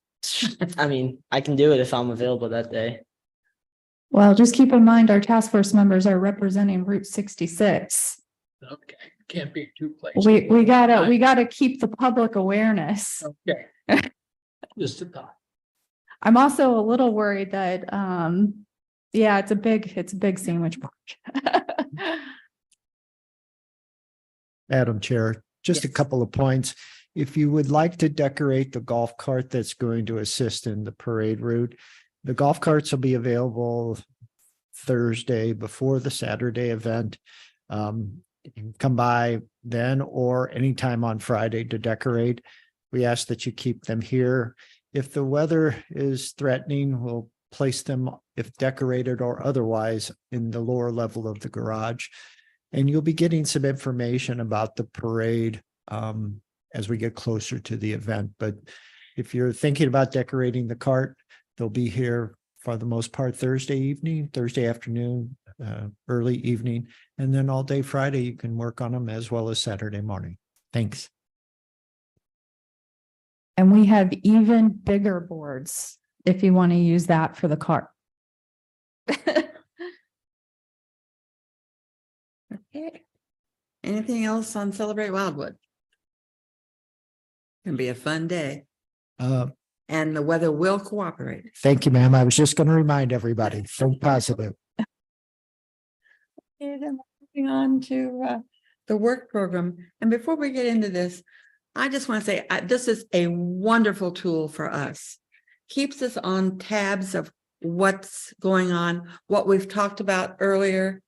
I mean, I can do it if I'm available that day. well, just keep in mind, our task force members are representing Route 66. Okay, can't be 2 places. We gotta keep the public awareness. Okay. Just a thought. I'm also a little worried that, yeah, it's a big sandwich board. Madam Chair, just a Yes. couple of points. If you would like to decorate the golf cart that's going to assist in the parade route, the golf carts will be available Thursday before the Saturday event. You can come by then or anytime on Friday to decorate. We ask that you keep them here. If the weather is threatening, we'll place them, if decorated or otherwise, in the lower level of the garage. And you'll be getting some information about the parade as we get closer to the event. But if you're thinking about decorating the cart, they'll be here for the most part Thursday evening, Thursday afternoon, early evening, and then all day Friday, you can work on them as well as Saturday morning. Thanks. And we have even bigger boards if you want to use that for the cart. Okay. Anything else on Celebrate Wildwood? Gonna be a fun day and the weather will cooperate. Thank you, ma'am. I was just going to remind everybody, think positive. Okay, then moving on to the work program. And before we get into this, I just want to say this is a wonderful tool for us. Keeps us on tabs of what's going on, what we've talked about earlier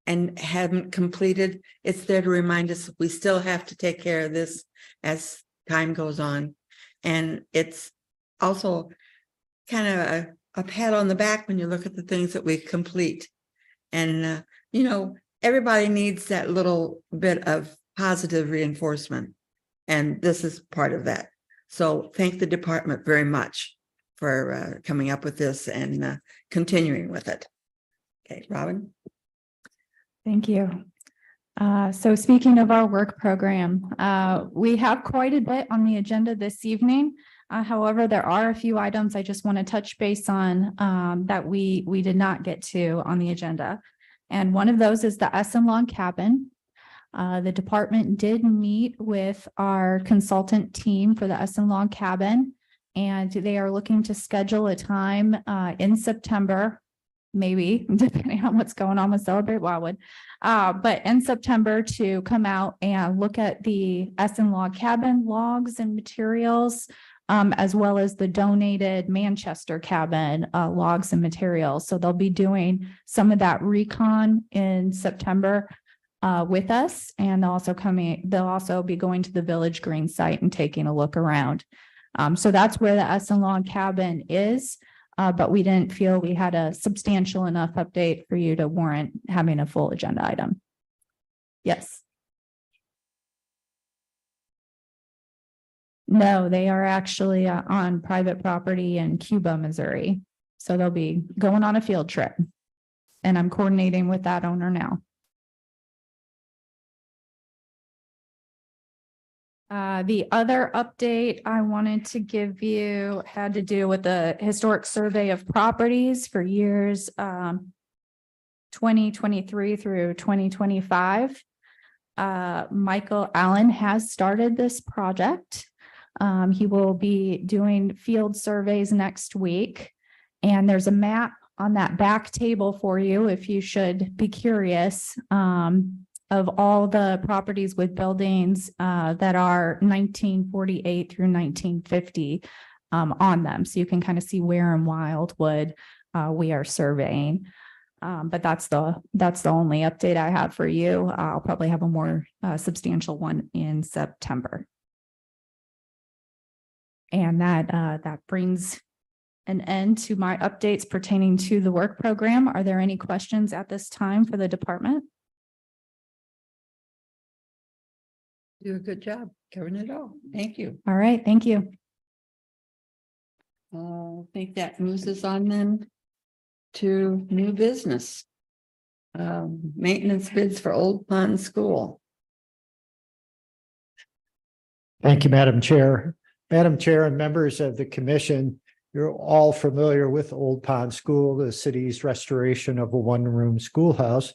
and haven't completed. It's there to remind us we still have to take care of this as time goes on. And it's also kind of a pat on the back when you look at the things that we complete. And, everybody needs that little bit of positive reinforcement. And this is part of that. So thank the department very much for coming up with this and continuing with it. Okay, Robin. Thank you. So speaking of our work program, we have quite a bit on the agenda this evening. However, there are a few items I just want to touch base on that we did not get to on the agenda. And one of those is the Essen Log Cabin. The department did meet with our consultant team for the Essen Log Cabin, and they are looking to schedule a time in September, maybe depending on what's going on with Celebrate Wildwood, but in September to come out and look at the Essen Log Cabin logs and materials, as well as the donated Manchester Cabin logs and materials. So they'll be doing some of that recon in September with us, and they'll also be going to the Village Green site and taking a look around. So that's where the Essen Log Cabin is, but we didn't feel we had a substantial enough update for you to warrant having a full agenda item. Yes. No, they are actually on private property in Cuba, Missouri. So they'll be going on a field trip, and I'm coordinating with that owner now. The other update I wanted to give you had to do with the historic survey of properties for years 2023 through 2025. Michael Allen has started this project. He will be doing field surveys next week, and there's a map on that back table for you if you should be curious. Of all the properties with buildings that are 1948 through 1950 on them. So you can kind of see where in Wildwood we are surveying. But that's the only update I have for you. I'll probably have a more substantial one in September. And that brings an end to my updates pertaining to the work program. Are there any questions at this time for the department? Do a good job covering it all. Thank you. All right, thank you. I think that moves us on then to new business. Maintenance bids for Old Pond School. Thank you, Madam Chair. Madam Chair and members of the commission, you're all familiar with Old Pond School, the city's restoration of a one-room schoolhouse.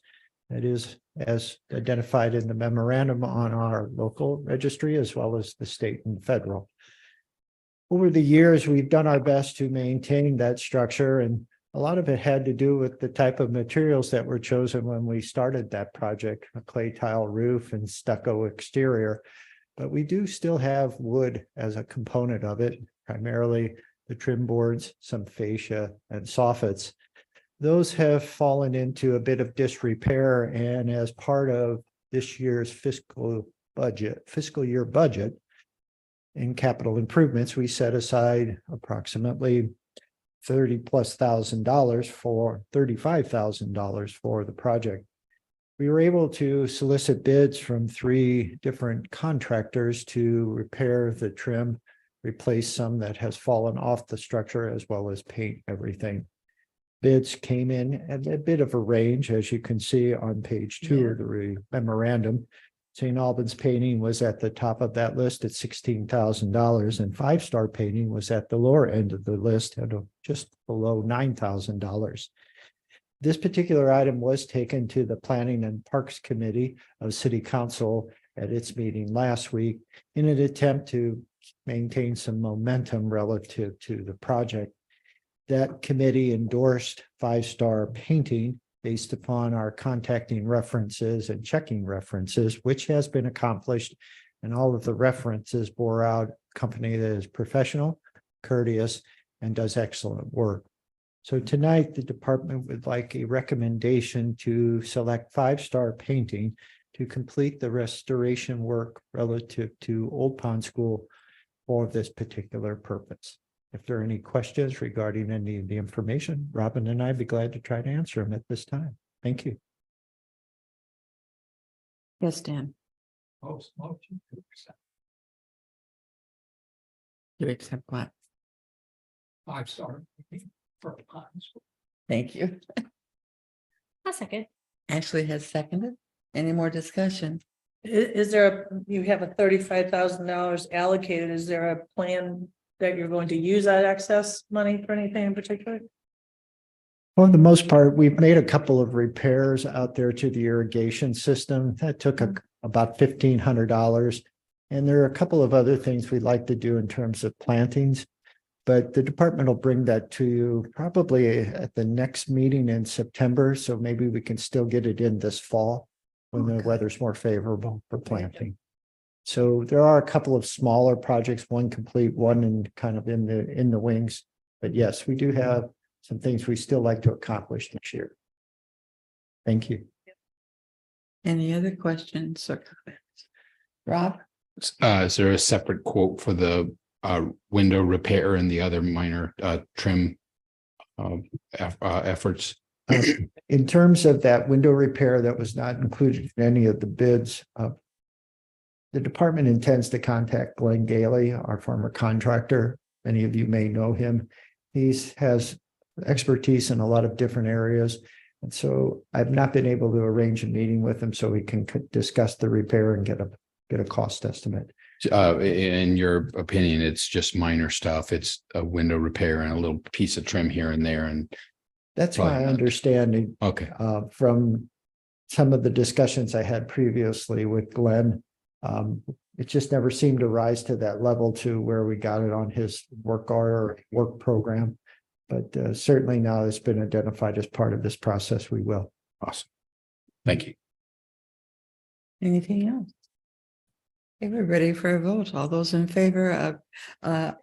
That is as identified in the memorandum on our local registry as well as the state and federal. Over the years, we've done our best to maintain that structure, and a lot of it had to do with the type of materials that were chosen when we started that project, a clay tile roof and stucco exterior. But we do still have wood as a component of it, primarily the trim boards, some fascia and soffits. Those have fallen into a bit of disrepair, and as part of this year's fiscal year budget in capital improvements, we set aside approximately $35,000 for the project. We were able to solicit bids from 3 different contractors to repair the trim, replace some that has fallen off the structure, as well as paint everything. Bids came in at a bit of a range, as you can see on page 2 of the memorandum. St. Albans Painting was at the top of that list at $16,000, and Five Star Painting was at the lower end of the list at just below $9,000. This particular item was taken to the Planning and Parks Committee of City Council at its meeting last week in an attempt to maintain some momentum relative to the project. That committee endorsed Five Star Painting based upon our contacting references and checking references, which has been accomplished. And all of the references bore out a company that is professional, courteous, and does excellent work. So tonight, the department would like a recommendation to select Five Star Painting to complete the restoration work relative to Old Pond School for this particular purpose. If there are any questions regarding any of the information, Robin and I'd be glad to try to answer them at this time. Thank you. Yes, Dan. You accept what? 5 star for ponds. Thank you. A second. Ashley has seconded. Any more discussion? Is there, you have a $35,000 allocated, is there a plan that you're going to use that excess money for anything in particular? For the most part, we've made a couple of repairs out there to the irrigation system. That took about $1,500. And there are a couple of other things we'd like to do in terms of plantings. But the department will bring that to you probably at the next meeting in September. So maybe we can still get it in this fall when the weather's more favorable for planting. So there are a couple of smaller projects, one complete, one in kind of in the wings. But yes, we do have some things we still like to accomplish this year. Thank you. Any other questions or comments? Rob? Is there a separate quote for the window repair and the other minor trim efforts? In terms of that window repair that was not included in any of the bids, the department intends to contact Glenn Gailey, our former contractor. Many of you may know him. He has expertise in a lot of different areas. And so I've not been able to arrange a meeting with him so we can discuss the repair and get a cost estimate. In your opinion, it's just minor stuff. It's a window repair and a little piece of trim here and there. And that's my understanding. Okay. From some of the discussions I had previously with Glenn, it just never seemed to rise to that level to where we got it on his work order or work program. But certainly now it's been identified as part of this process. We will. Awesome. Thank you. Anything else? Okay, we're ready for a vote. All those in favor of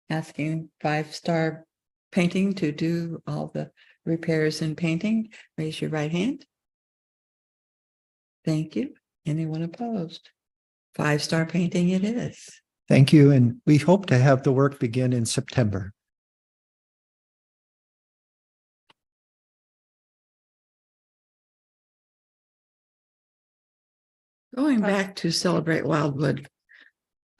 asking Five Star Painting to do all the repairs and painting, raise your right hand. Thank you. Anyone opposed? 5-star painting it is. Thank you, and we hope to have the work begin in September. Going back to Celebrate Wildwood.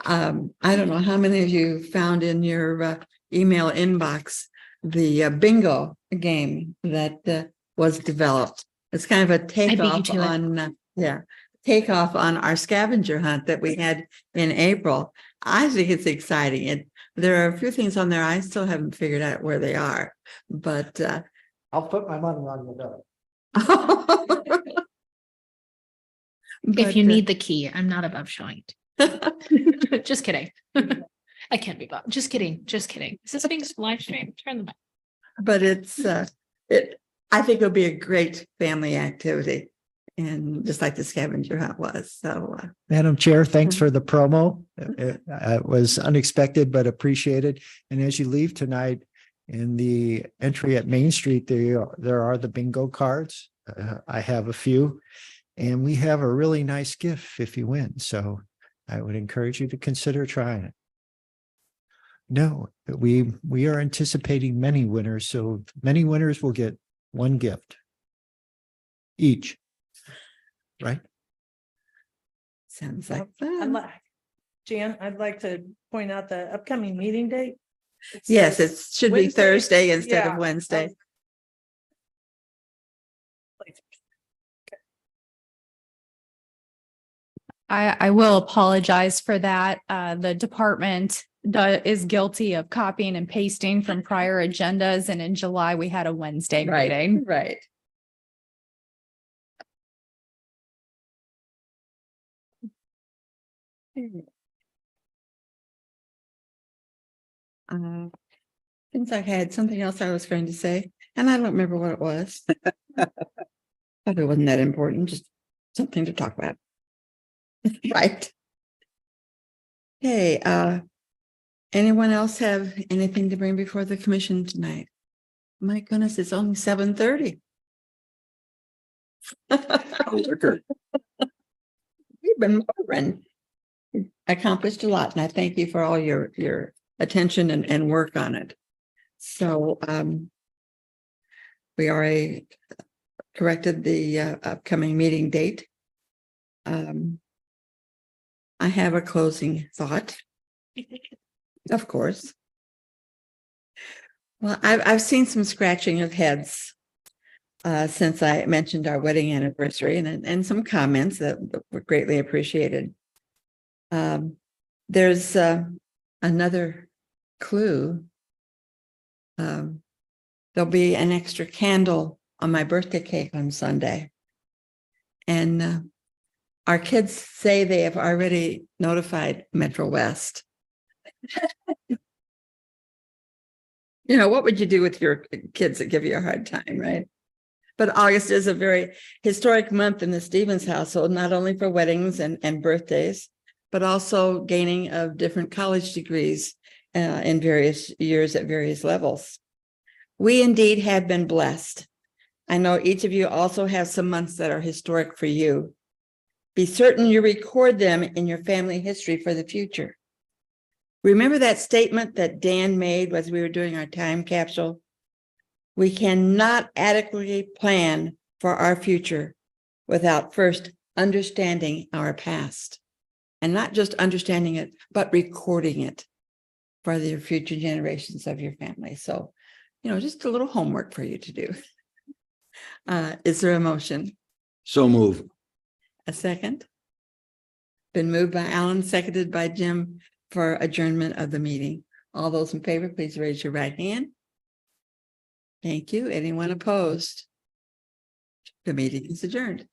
I don't know how many of you found in your email inbox the bingo game that was developed. It's kind of a beat you takeoff to it. on, takeoff on our scavenger hunt that we had in April. I think it's exciting. There are a few things on there I still haven't figured out where they are, but I'll put my money on the bill. If you need the key, I'm not above showing it. Just kidding. I can't be above. Just kidding. Just kidding. Is this being live streamed? Turn the mic. but it's I think it'll be a great family activity, and just like the scavenger hunt was. So Madam Chair, thanks for the promo. It was unexpected, but appreciated. And as you leave tonight, in the entry at Main Street, there are the bingo cards. I have a few, and we have a really nice gift if you win. So I would encourage you to consider trying it. No, we are anticipating many winners, so many winners will get one gift each. Right? sounds like I'd fun. like, Jan, I'd like to point out the upcoming meeting date. Yes, it should be Wednesday. Thursday instead Yeah. of Wednesday. I will apologize for that. The department is guilty of copying and pasting from prior agendas, and in July, we had a Wednesday meeting. Right. Seems like I had something else I was going to say, and I don't remember what it was. Probably wasn't that important, just something to talk about. Right. Hey, anyone else have anything to bring before the commission tonight? My goodness, it's only 7:30. We've been moving. Accomplished a lot, and I thank you for all your attention and work on it. So we already corrected the upcoming meeting date. I have a closing thought. Of course. Well, I've seen some scratching of heads since I mentioned our wedding anniversary, and some comments that were greatly appreciated. There's another clue. There'll be an extra candle on my birthday cake on Sunday. And our kids say they have already notified Metro West. You know, what would you do with your kids that give you a hard time, right? But August is a very historic month in the Stevens household, not only for weddings and birthdays, but also gaining of different college degrees in various years at various levels. We indeed have been blessed. I know each of you also have some months that are historic for you. Be certain you record them in your family history for the future. Remember that statement that Dan made as we were doing our time capsule? We cannot adequately plan for our future without first understanding our past. And not just understanding it, but recording it for the future generations of your family. So, you know, just a little homework for you to do. Is there a motion? So move. A second? Been moved by Alan, seconded by Jim for adjournment of the meeting. All those in favor, please raise your right hand. Thank you. Anyone opposed? The meeting is adjourned.